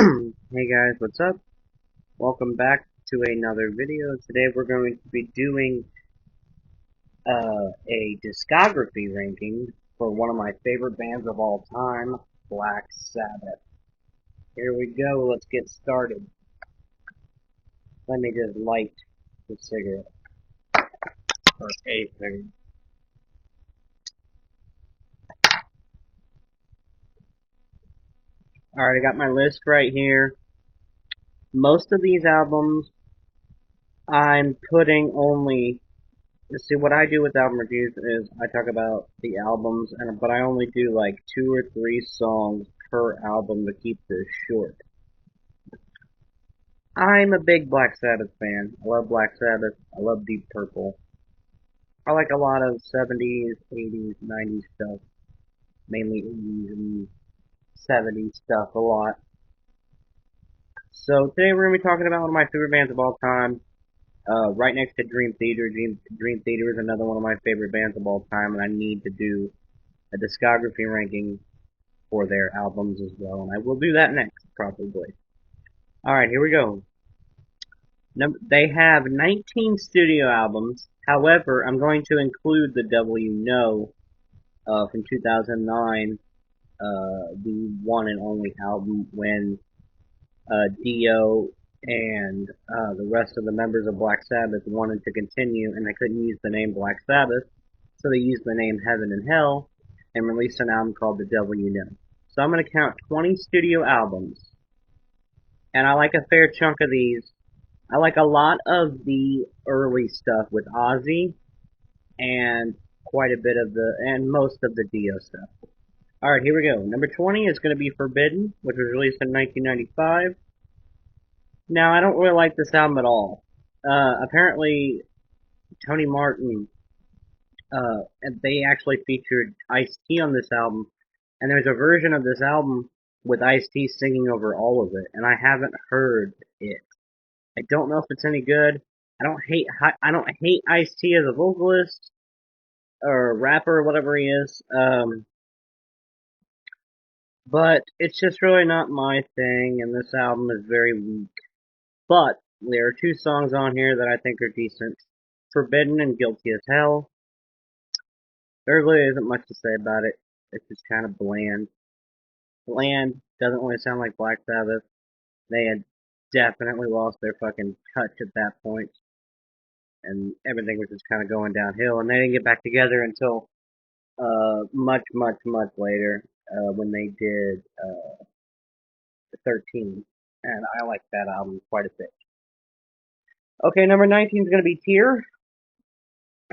Hey guys, what's up? Welcome back to another video. Today we're going to be doing a discography ranking for one of my favorite bands of all time, Black Sabbath. Here we go, let's get started. Let me just light the cigarette, or a cigarette. Alright, I got my list right here. Most of these albums, I'm putting only see, what I do with album reviews is I talk about the albums, but I only do like 2 or 3 songs per album to keep this short. I'm a big Black Sabbath fan. I love Black Sabbath. I love Deep Purple. I like a lot of 70s, 80s, 90s stuff, mainly 80s and 70s stuff a lot. So today we're going to be talking about one of my favorite bands of all time, right next to Dream Theater. Dream Theater is another one of my favorite bands of all time, and I need to do a discography ranking for their albums as well, and I will do that next, probably. Alright, here we go. They have 19 studio albums. However, I'm going to include The Devil You Know from 2009, the one and only album when Dio and the rest of the members of Black Sabbath wanted to continue, and they couldn't use the name Black Sabbath, so they used the name Heaven and Hell and released an album called The Devil You Know. So I'm going to count 20 studio albums, and I like a fair chunk of these. I like a lot of the early stuff with Ozzy, and quite a bit of and most of the Dio stuff. Alright, here we go. Number 20 is going to be Forbidden, which was released in 1995. Now, I don't really like this album at all. Apparently, Tony Martin, and they actually featured Ice-T on this album, and there's a version of this album with Ice-T singing over all of it, and I haven't heard it. I don't know if it's any good. I don't hate Ice-T as a vocalist or rapper or whatever he is. But it's just really not my thing, and this album is very weak. But there are 2 songs on here that I think are decent: Forbidden and Guilty as Hell. There really isn't much to say about it. It's just kind of bland. Bland doesn't really sound like Black Sabbath. They had definitely lost their fucking touch at that point, and everything was just kind of going downhill. And they didn't get back together until much, much, much later when they did 13, and I like that album quite a bit. Okay, number 19 is going to be Tear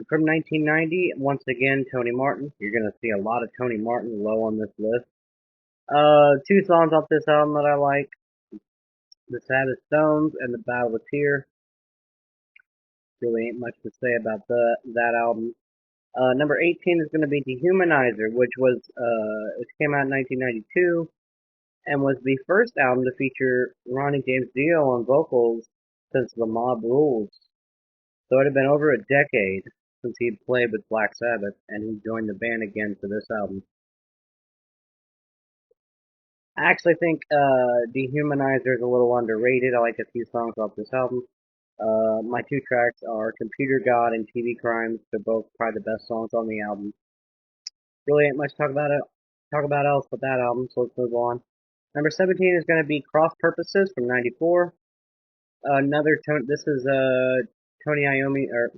from 1990. Once again, Tony Martin. You're going to see a lot of Tony Martin low on this list. 2 songs off this album that I like: The Saddest Stones and The Battle with Tear. Really ain't much to say about that album. Number 18 is going to be Dehumanizer, which it came out in 1992 and was the first album to feature Ronnie James Dio on vocals since The Mob Rules. So it had been over a decade since he'd played with Black Sabbath, and he joined the band again for this album. I actually think Dehumanizer is a little underrated. I like a few songs off this album. My 2 tracks are Computer God and TV Crimes. They're both probably the best songs on the album. Really ain't much to talk about else but that album, so let's move on. Number 17 is going to be Cross Purposes from '94. This is Tony Iommi, or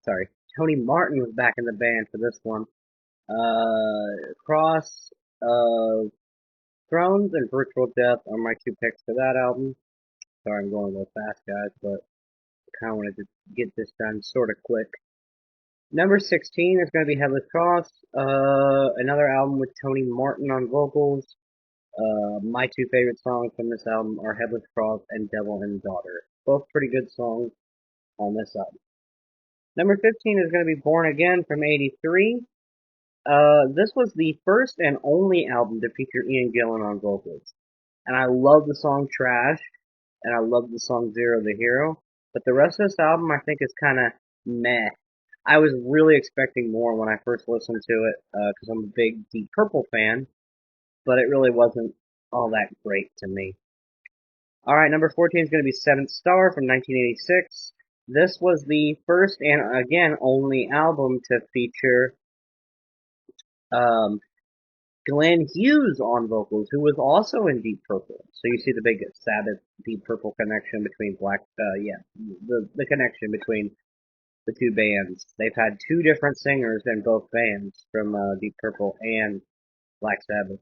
sorry, Tony Martin was back in the band for this one. Cross Thrones and Virtual Death are my 2 picks for that album. Sorry, I'm going a little fast, guys, but I kind of wanted to get this done sort of quick. Number 16 is going to be Headless Cross, another album with Tony Martin on vocals. My 2 favorite songs from this album are Headless Cross and Devil and Daughter. Both pretty good songs on this album. Number 15 is going to be Born Again from '83. This was the first and only album to feature Ian Gillan on vocals. And I love the song Trash, and I love the song Zero the Hero. But the rest of this album I think is kind of meh. I was really expecting more when I first listened to it, because I'm a big Deep Purple fan, but it really wasn't all that great to me. Alright, number 14 is going to be Seventh Star from 1986. This was the first and, again, only album to feature um, Glenn Hughes on vocals, who was also in Deep Purple. So you see the big Sabbath Deep Purple connection between the connection between the two bands. They've had two different singers in both bands from Deep Purple and Black Sabbath.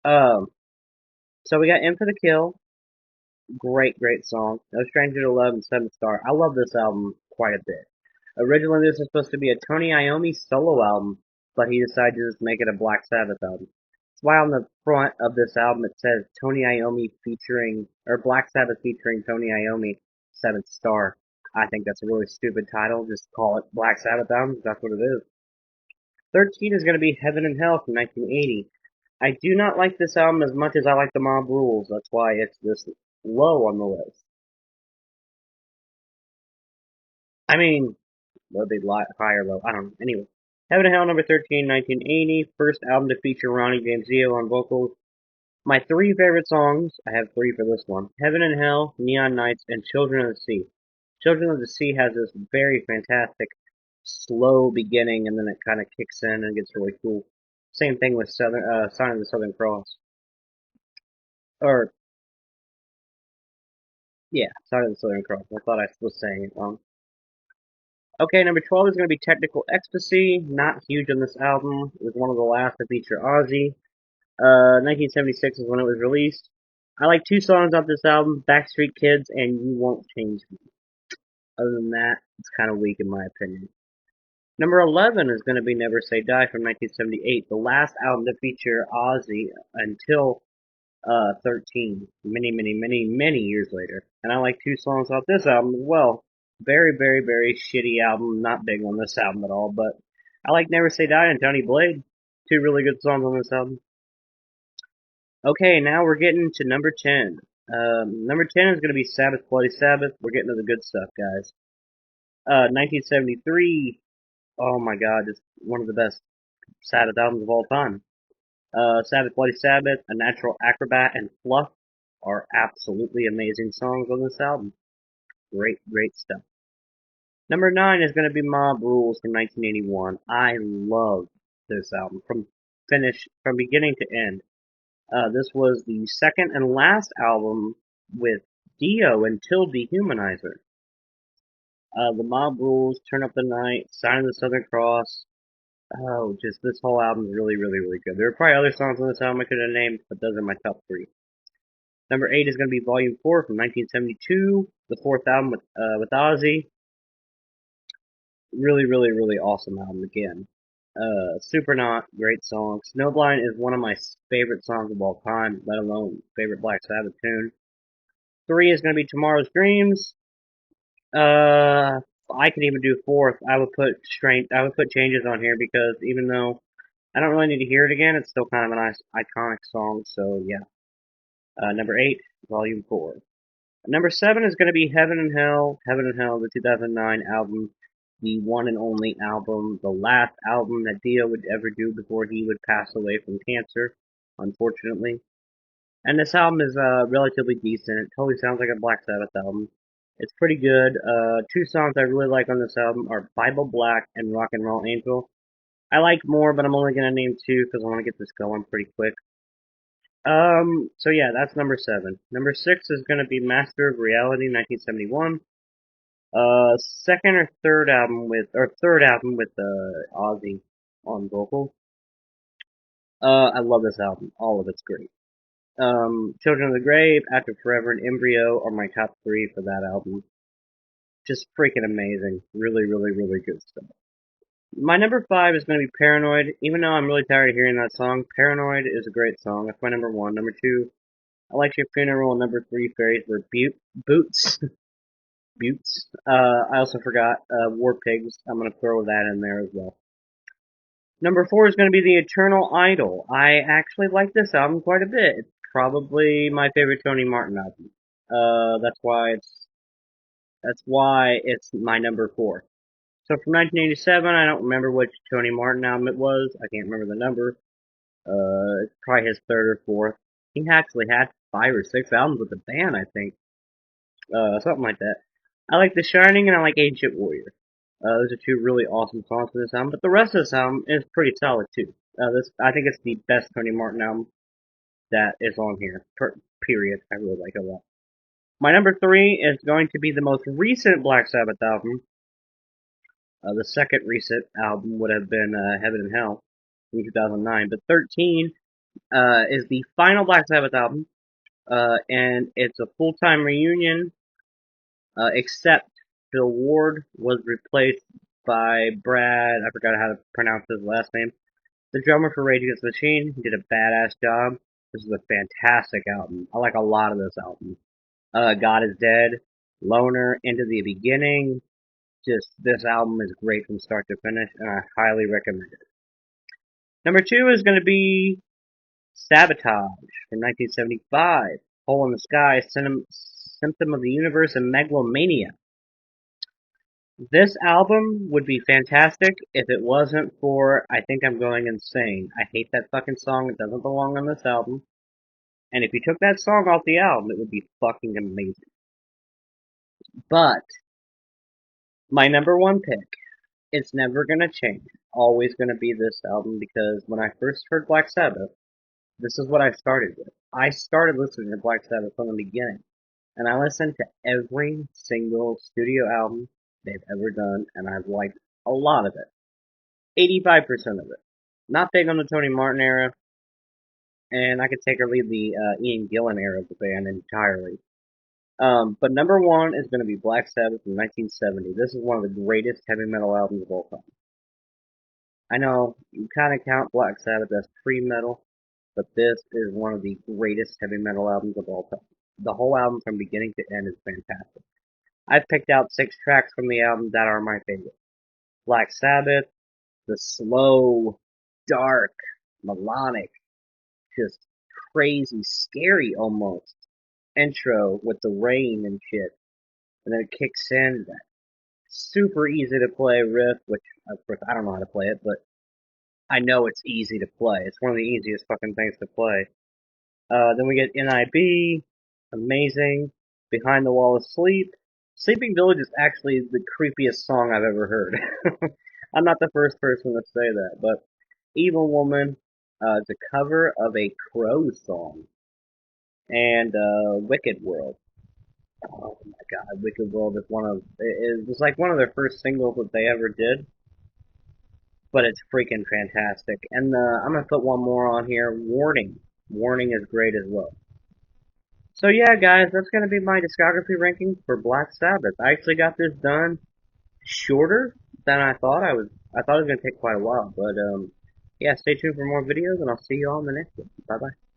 Um, so we got In for the Kill. Great, great song. No Stranger to Love and Seventh Star. I love this album quite a bit. Originally, this was supposed to be a Tony Iommi solo album, but he decided to just make it a Black Sabbath album. That's why on the front of this album it says Tony Iommi featuring, or Black Sabbath featuring Tony Iommi, Seventh Star. I think that's a really stupid title. Just call it Black Sabbath album. That's what it is. 13 is going to be Heaven and Hell from 1980. I do not like this album as much as I like the Mob Rules. That's why it's this low on the list. I mean, would be high or low? I don't know. Anyway, Heaven and Hell number 13, 1980. First album to feature Ronnie James Dio on vocals. My three favorite songs, I have three for this one. Heaven and Hell, Neon Nights, and Children of the Sea. Children of the Sea has this very fantastic slow beginning and then it kind of kicks in and gets really cool. Same thing with Sign of the Southern Cross. Or, yeah, Sign of the Southern Cross. I thought I was saying it wrong. Okay, number 12 is going to be Technical Ecstasy. Not huge on this album. It was one of the last to feature Ozzy. 1976 is when it was released. I like two songs off this album, Backstreet Kids and You Won't Change Me. Other than that, it's kind of weak in my opinion. Number 11 is going to be Never Say Die from 1978, the last album to feature Ozzy until 13, many years later. And I like two songs off this album as well. Very, very, very shitty album. Not big on this album at all, but I like Never Say Die and Tony Blade. Two really good songs on this album. Okay, now we're getting to number 10. Number 10 is going to be Sabbath Bloody Sabbath. We're getting to the good stuff, guys. 1973. Oh my god, it's one of the best Sabbath albums of all time. Sabbath Bloody Sabbath, A Natural Acrobat, and Fluff are absolutely amazing songs on this album. Great, great stuff. Number 9 is going to be Mob Rules from 1981. I love this album from beginning to end. This was the second and last album with Dio until Dehumanizer. The Mob Rules, Turn Up the Night, Sign of the Southern Cross. Oh, just this whole album is really, really, really good. There are probably other songs on this album I could have named, but those are my top three. Number 8 is going to be Volume 4 from 1972, the fourth album with Ozzy. Really, really, really awesome album again. Supernaut, great song. Snowblind is one of my favorite songs of all time, let alone favorite Black Sabbath tune. 3 is going to be Tomorrow's Dreams. I could even do fourth. I would put Strength. I would put Changes on here because even though I don't really need to hear it again, it's still kind of a nice iconic song. So yeah. Number 8, Volume 4. Number 7 is going to be Heaven and Hell. Heaven and Hell, the 2009 album, the one and only album, the last album that Dio would ever do before he would pass away from cancer, unfortunately. And this album is relatively decent. It totally sounds like a Black Sabbath album. It's pretty good. Two songs I really like on this album are Bible Black and Rock and Roll Angel. I like more, but I'm only going to name two because I want to get this going pretty quick. So yeah, that's number 7. Number 6 is going to be Master of Reality, 1971. Third album with, Ozzy on vocals. I love this album. All of it's great. Children of the Grave, After Forever, and Embryo are my top 3 for that album. Just freaking amazing. Really, really, really good stuff. My number 5 is going to be Paranoid. Even though I'm really tired of hearing that song, Paranoid is a great song. That's my number 1. Number 2, I Like Your Funeral. Number 3, Fairies Wear Boots. Buttes. I also forgot War Pigs. I'm going to throw that in there as well. Number 4 is going to be The Eternal Idol. I actually like this album quite a bit. It's probably my favorite Tony Martin album. That's why it's my number 4. So from 1987, I don't remember which Tony Martin album it was. I can't remember the number. It's probably his third or fourth. He actually had 5 or 6 albums with the band, I think. Something like that. I like The Shining and I like Ancient Warrior. Those are two really awesome songs for this album, but the rest of this album is pretty solid too. I think it's the best Tony Martin album that is on here. Period. I really like it a lot. My number three is going to be the most recent Black Sabbath album. The second recent album would have been Heaven and Hell in 2009, but 13 is the final Black Sabbath album, and it's a full-time reunion, except Bill Ward was replaced by Brad. I forgot how to pronounce his last name. The drummer for Rage Against the Machine. He did a badass job. This is a fantastic album. I like a lot of this album. God is Dead, Loner, Into the Beginning. Just this album is great from start to finish, and I highly recommend it. Number two is going to be Sabotage from 1975. Hole in the Sky, Symptom of the Universe, and Megalomania. This album would be fantastic if it wasn't for I Think I'm Going Insane. I hate that fucking song. It doesn't belong on this album. And if you took that song off the album, it would be fucking amazing. But my number one pick, it's never gonna change. Always gonna be this album because when I first heard Black Sabbath, this is what I started with. I started listening to Black Sabbath from the beginning. And I listened to every single studio album they've ever done, and I've liked a lot of it. 85% of it. Not big on the Tony Martin era, and I could take or leave the Ian Gillan era of the band entirely. But number one is going to be Black Sabbath from 1970. This is one of the greatest heavy metal albums of all time. I know you kind of count Black Sabbath as pre-metal, but this is one of the greatest heavy metal albums of all time. The whole album from beginning to end is fantastic. I've picked out 6 tracks from the album that are my favorite. Black Sabbath, the slow, dark, melodic, just crazy, scary almost intro with the rain and shit. And then it kicks in that super easy to play riff, which of course I don't know how to play it, but I know it's easy to play. It's one of the easiest fucking things to play. Then we get NIB, amazing. Behind the Wall of Sleep. Sleeping Village is actually the creepiest song I've ever heard. I'm not the first person to say that, but Evil Woman, it's a cover of a Crow song. And Wicked World. Oh my god, Wicked World is it was like one of their first singles that they ever did, but it's freaking fantastic. And I'm gonna put one more on here, Warning. Warning is great as well. So yeah, guys, that's gonna be my discography ranking for Black Sabbath. I actually got this done shorter than I thought I was. I thought it was gonna take quite a while, but yeah, stay tuned for more videos, and I'll see you all in the next one. Bye bye.